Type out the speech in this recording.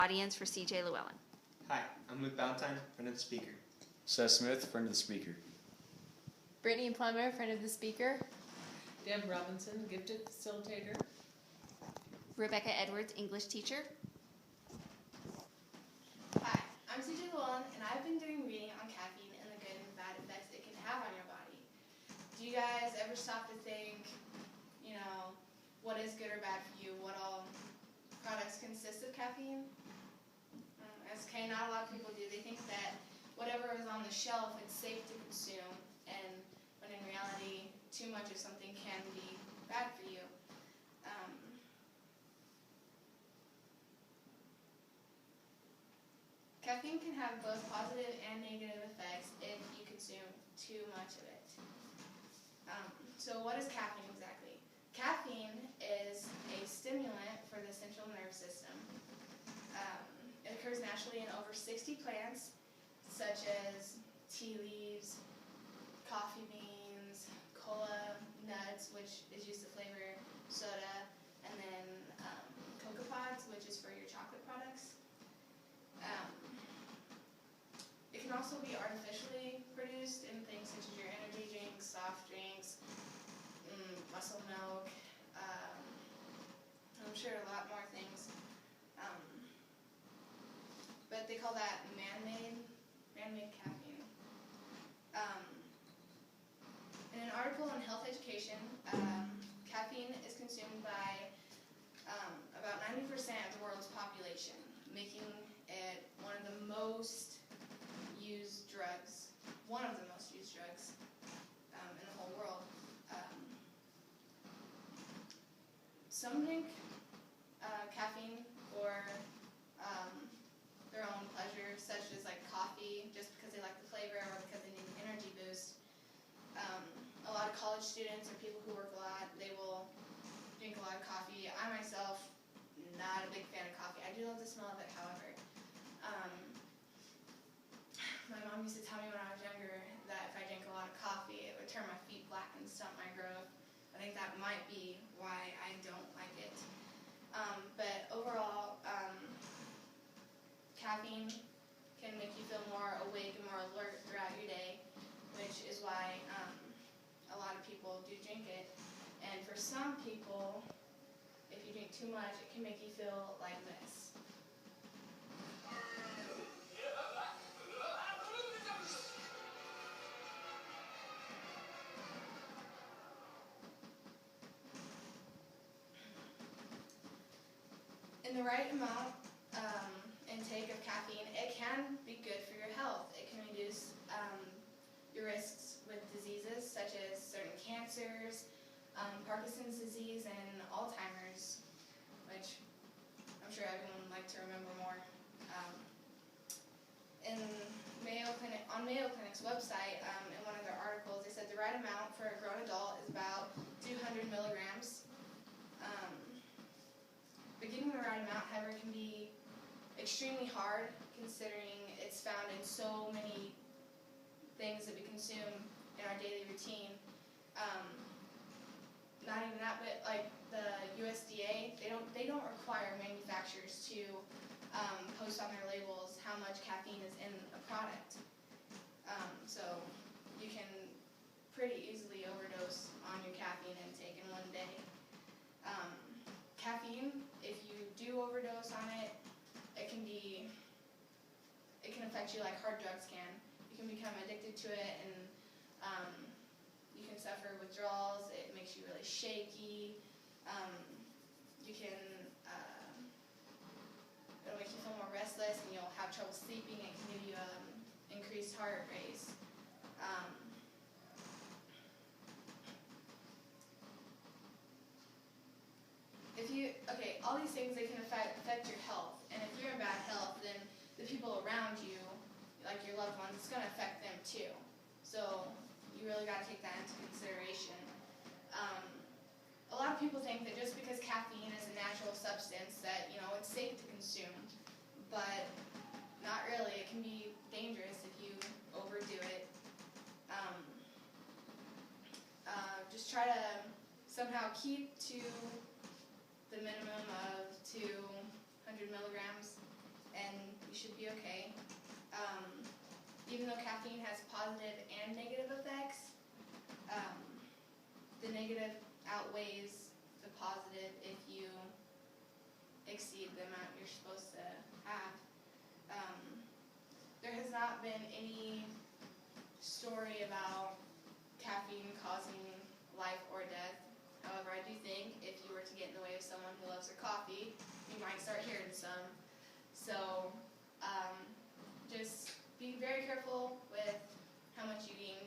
Audience for CJ Lewallen. Hi, I'm Luke Valentine, friend of the speaker. Seth Smith, friend of the speaker. Brittany Plummer, friend of the speaker. Deb Robinson, gifted facilitator. Rebecca Edwards, English teacher. Hi, I'm CJ Lewallen, and I've been doing reading on caffeine and the good and bad effects it can have on your body. Do you guys ever stop to think, what is good or bad for you? What all products consist of caffeine? SK, not a lot of people do. They think that whatever is on the shelf, it's safe to consume, and when in reality, too much of something can be bad for you. Caffeine can have both positive and negative effects if you consume too much of it. So what is caffeine exactly? Caffeine is a stimulant for the central nervous system. It occurs naturally in over 60 plants, such as tea leaves, coffee beans, cola nuts, which is used to flavor soda, and then cocoa pods, which is for your chocolate products. It can also be artificially produced in things such as your energy drinks, soft drinks, muscle milk, I'm sure a lot more things. But they call that man-made caffeine. In an article on health education, caffeine is consumed by about 90% of the world's population, making it one of the most used drugs in the whole world. Some drink caffeine for their own pleasure, such as like coffee, just because they like the flavor or because they need an energy boost. A lot of college students or people who work a lot, they will drink a lot of coffee. I myself, not a big fan of coffee. I do love the smell of it, however. My mom used to tell me when I was younger that if I drank a lot of coffee, it would turn my feet black and stunt my growth. I think that might be why I don't like it. But overall, caffeine can make you feel more awake and more alert throughout your day, which is why a lot of people do drink it. And for some people, if you drink too much, it can make you feel like this. In the right amount intake of caffeine, it can be good for your health. It can reduce your risks with diseases such as certain cancers, Parkinson's disease, and Alzheimer's, which I'm sure everyone would like to remember more. On Mayo Clinic's website, in one of their articles, they said the right amount for a grown adult is about 200 milligrams. But getting the right amount, however, can be extremely hard considering it's found in so many things that we consume in our daily routine. Not even that, but like the USDA, they don't require manufacturers to post on their labels how much caffeine is in a product. So you can pretty easily overdose on your caffeine intake in one day. Caffeine, if you do overdose on it, it can affect you like hard drugs can. You can become addicted to it, and you can suffer withdrawals. It makes you really shaky. It'll make you feel more restless, and you'll have trouble sleeping. It can give you increased heart rates. All these things, they can affect your health, and if you're in bad health, then the people around you, like your loved ones, it's going to affect them too. So you really got to take that into consideration. A lot of people think that just because caffeine is a natural substance that, it's safe to consume, but not really. It can be dangerous if you overdo it. Just try to somehow keep to the minimum of 200 milligrams okay. Even though caffeine has positive and negative effects, the negative outweighs the positive if you exceed the amount you're supposed to have. There has not been any story about caffeine causing life or death. However, I do think if you were to get in the way of someone who loves their coffee, you might start hearing some. So, just be very careful with how much you eat